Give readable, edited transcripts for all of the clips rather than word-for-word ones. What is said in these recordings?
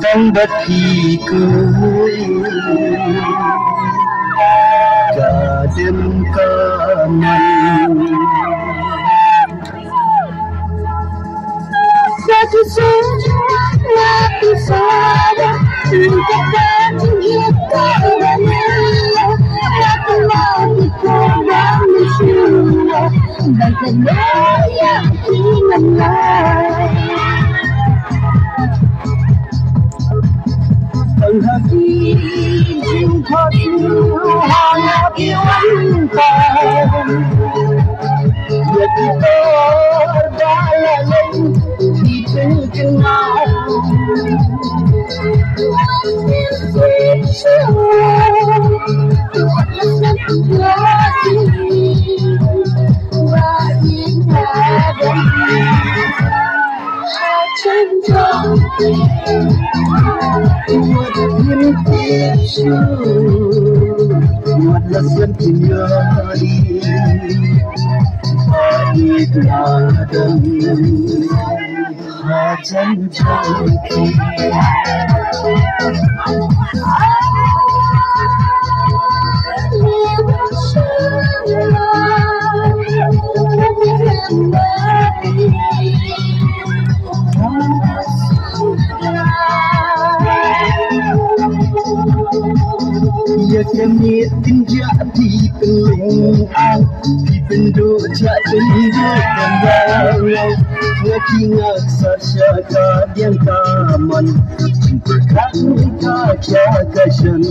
Tăng bất kỳ cười cả đêm cả mình satu sada kita kita banana aku mau ikut dan mensyukur bagaimana yakin Tầng hati jumpa hanya biwantan Ya kita berdalam di tengah Muatlah sentiari Adik ladang Hajan jaki Ya kami tinjak di teling ang Di penduk jak penduk dan walau Ngekingat sasyaka yang taman Jumpa kami kaca kasan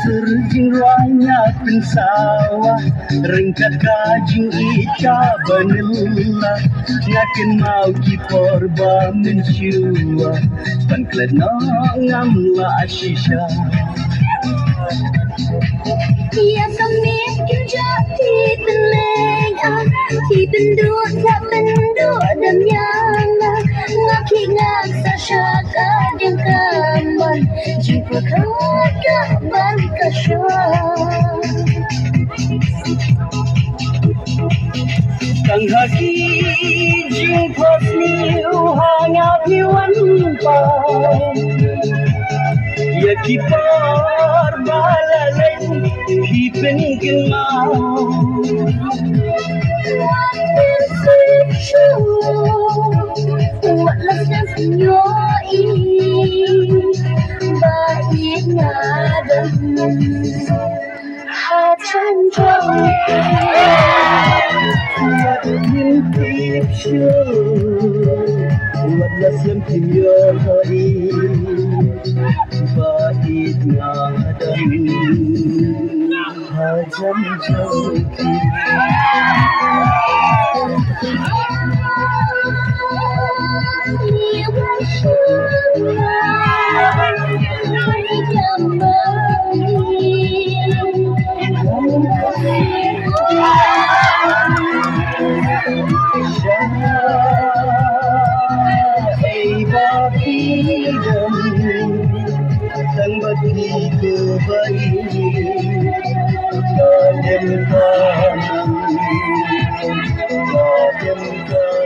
Serjing ruangnya pensawah Rengkat kajing ika banela Ngakin mau kiporba mensyua Pangklana ngamla asyisha Ia kami kinjak di telinga Di penduk tak penduk dan nyala Ngakingat sasyaka yang kaman Jika kakak berkasyah Tang haki jumpa sniu hanya biwanpan Ya kipar balalai kipen kenal Buatlah senyoi Baik nadam Hajan jauh Mimpi Buatlah sentiari Baik nadam Hajan jauh Tang bagi kebaikan Kadem tanam Kadem tanam